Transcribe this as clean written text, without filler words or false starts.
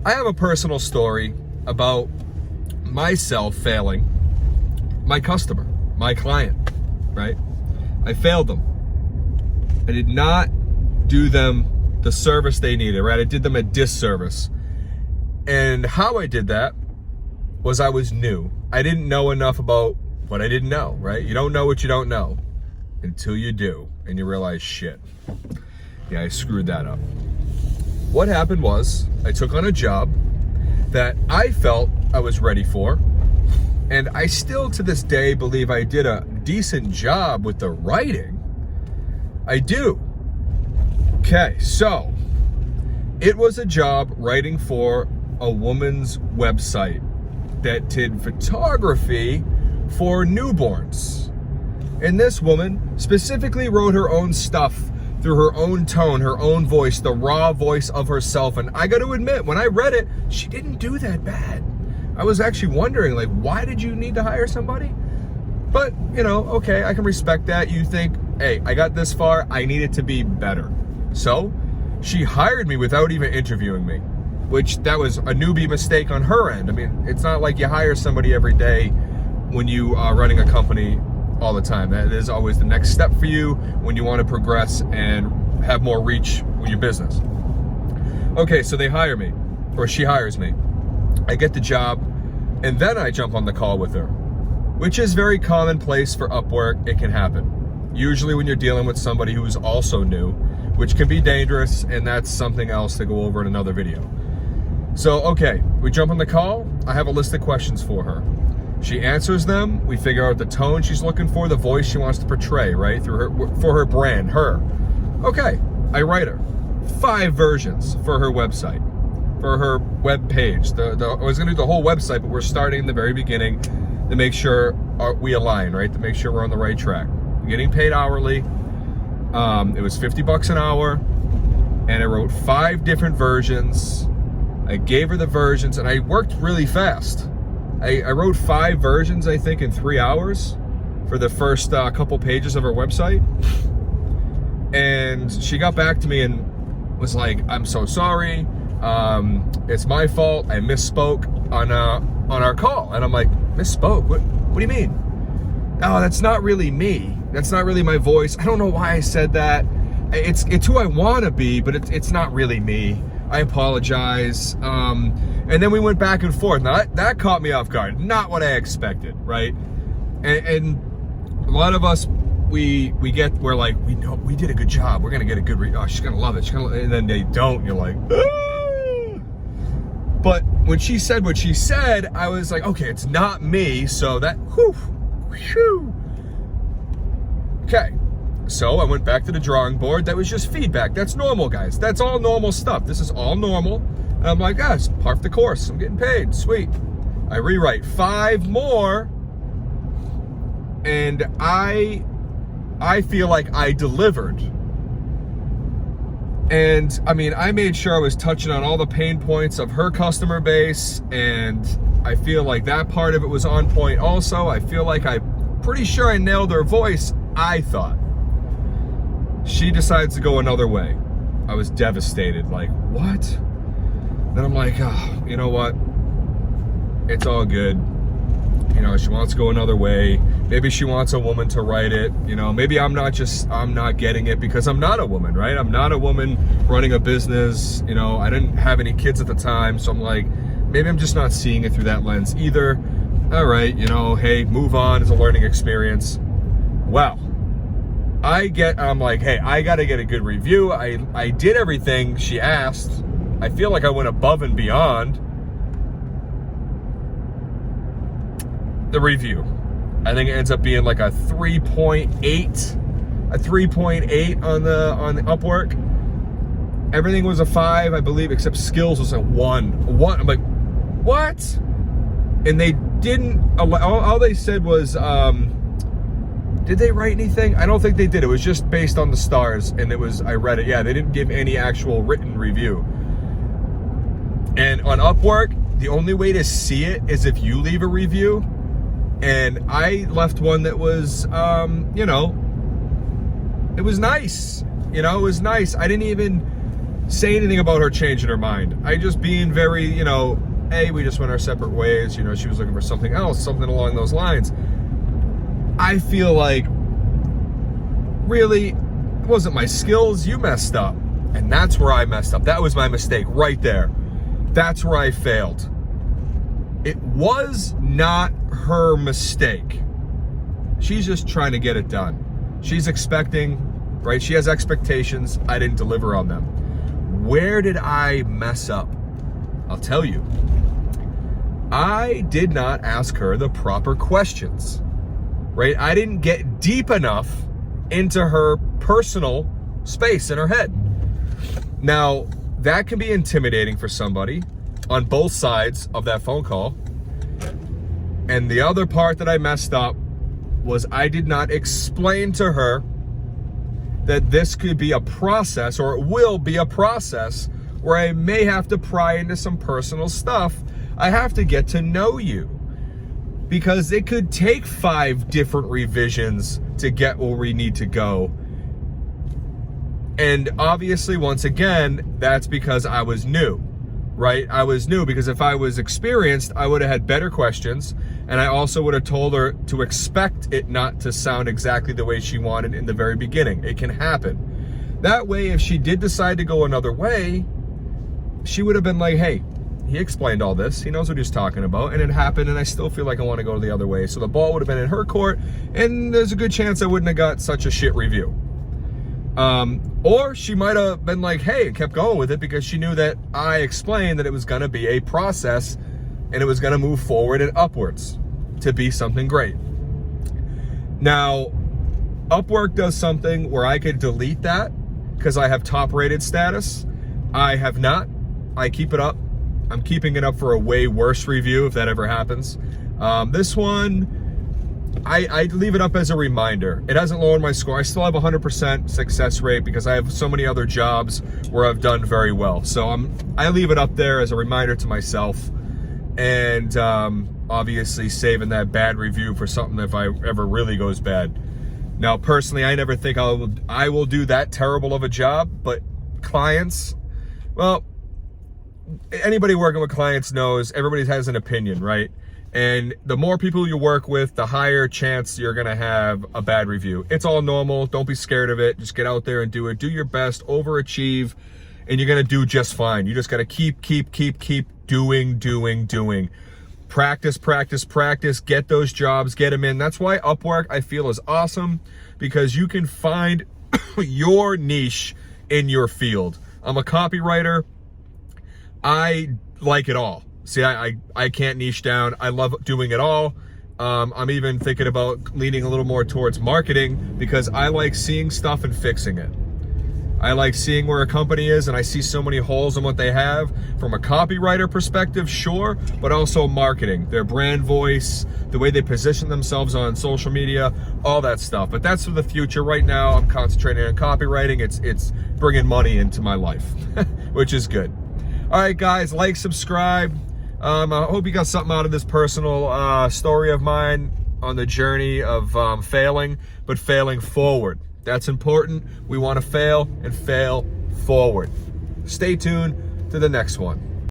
I have a personal story about myself failing my customer, my client, right? I failed them. I did not do them the service they needed, right? I did them a disservice. And how I did that was I was new. I didn't know enough about what I didn't know, right? You don't know what you don't know until you do, and you realize, shit, yeah, I screwed that up. What happened was I took on a job that I felt I was ready for, and I still to this day believe I did a decent job with the writing. I do. Okay, so it was a job writing for a woman's website that did photography for newborns. And this woman specifically wrote her own stuff through her own tone, her own voice, the raw voice of herself. And I got to admit, when I read it, she didn't do that bad. I was actually wondering, like, why did you need to hire somebody? But, you know, okay, I can respect that. You think, hey, I got this far, I need it to be better. So she hired me without even interviewing me, which that was a newbie mistake on her end. I mean, it's not like you hire somebody every day when you are running a company all the time. That is always the next step for you when you want to progress and have more reach with your business. Okay, so they hire me, or she hires me. I get the job, and then I jump on the call with her, which is very commonplace for Upwork. It can happen. Usually when you're dealing with somebody who is also new, which can be dangerous, and that's something else to go over in another video. So, okay, we jump on the call. I have a list of questions for her. She answers them. We figure out the tone she's looking for, the voice she wants to portray, right? Through her, for her brand, her. Okay, I write her 5 versions for her website, for her web page. I was gonna do the whole website, but we're starting in the very beginning to make sure we align, right? To make sure we're on the right track. I'm getting paid hourly. It was $50 an hour, and I wrote 5 different versions. I gave her the versions, and I worked really fast. I wrote 5 versions, I think, in 3 hours for the first couple pages of her website. And she got back to me and was like, I'm so sorry. It's my fault. I misspoke on our call. And I'm like, misspoke? What do you mean? Oh, that's not really me. That's not really my voice. I don't know why I said that. It's who I want to be, but it's not really me. I apologize. And then we went back and forth. Now that caught me off guard. Not what I expected, right? And a lot of us, we're like, we know we did a good job. We're gonna get a good oh, she's gonna love it. And then they don't. You're like, ah! But when she said what she said, I was like, okay, it's not me. So that, whew. Okay. So I went back to the drawing board. That was just feedback. That's normal, guys. That's all normal stuff. This is all normal. And I'm like, ah, it's part of the course. I'm getting paid. Sweet. I rewrite 5 more, and I feel like I delivered. And I mean, I made sure I was touching on all the pain points of her customer base, and I feel like that part of it was on point also. I feel like I'm pretty sure I nailed her voice, I thought. She decides to go another way. I was devastated, like, what? Then I'm like, oh, you know what? It's all good. You know, she wants to go another way. Maybe she wants a woman to write it. You know, maybe I'm not getting it because I'm not a woman, right? I'm not a woman running a business. You know, I didn't have any kids at the time. So I'm like, maybe I'm just not seeing it through that lens either. All right, you know, hey, move on. It's a learning experience. Well, I'm like, hey, I got to get a good review. I did everything she asked. I feel like I went above and beyond. The review, I think it ends up being like a 3.8, on the Upwork. Everything was a 5, I believe, except skills was a 1. I'm like, what? And they didn't. All they said was, did they write anything? I don't think they did. It was just based on the stars, and it was, I read it. Yeah, they didn't give any actual written review. And on Upwork, the only way to see it is if you leave a review. And I left one that was, you know, it was nice. You know, it was nice. I didn't even, say anything about her changing her mind. I just being very, hey, we just went our separate ways. She was looking for something else, something along those lines. I feel like, really, it wasn't my skills. You messed up. And that's where I messed up. That was my mistake right there. That's where I failed. It was not her mistake. She's just trying to get it done. She's expecting, right? She has expectations. I didn't deliver on them. Where did I mess up? I'll tell you. I did not ask her the proper questions, right? I didn't get deep enough into her personal space in her head. Now, that can be intimidating for somebody on both sides of that phone call. And the other part that I messed up was I did not explain to her that this could be a process, or it will be a process, where I may have to pry into some personal stuff. I have to get to know you, because it could take 5 different revisions to get where we need to go. And obviously, once again, that's because I was new, right? I was new, because if I was experienced, I would have had better questions. And I also would have told her to expect it not to sound exactly the way she wanted in the very beginning. It can happen. That way, if she did decide to go another way, she would have been like, hey, he explained all this. He knows what he's talking about. And it happened, and I still feel like I want to go the other way. So the ball would have been in her court, and there's a good chance I wouldn't have got such a shit review. Or she might have been like, hey, and kept going with it, because she knew that I explained that it was going to be a process and it was going to move forward and upwards to be something great. Now, Upwork does something where I could delete that because I have top rated status. I have not. I keep it up. I'm keeping it up for a way worse review if that ever happens. This one, I leave it up as a reminder. It hasn't lowered my score. I still have 100% success rate because I have so many other jobs where I've done very well. So I leave it up there as a reminder to myself, and obviously saving that bad review for something if I ever really goes bad. Now, personally, I never think I will do that terrible of a job, but clients, well, anybody working with clients knows everybody has an opinion, right? And the more people you work with, the higher chance you're gonna have a bad review. It's all normal. Don't be scared of it. Just get out there and do it. Do your best, overachieve, and you're gonna do just fine. You just gotta keep doing. Practice, get those jobs, get them in. That's why Upwork, I feel, is awesome, because you can find your niche in your field. I'm a copywriter. I like it all. See, I can't niche down. I love doing it all. I'm even thinking about leaning a little more towards marketing, because I like seeing stuff and fixing it. I like seeing where a company is, and I see so many holes in what they have from a copywriter perspective, sure, but also marketing, their brand voice, the way they position themselves on social media, all that stuff. But that's for the future. Right now, I'm concentrating on copywriting. It's bringing money into my life, which is good. All right, guys, like, subscribe. I hope you got something out of this personal story of mine on the journey of failing, but failing forward. That's important. We want to fail and fail forward. Stay tuned to the next one.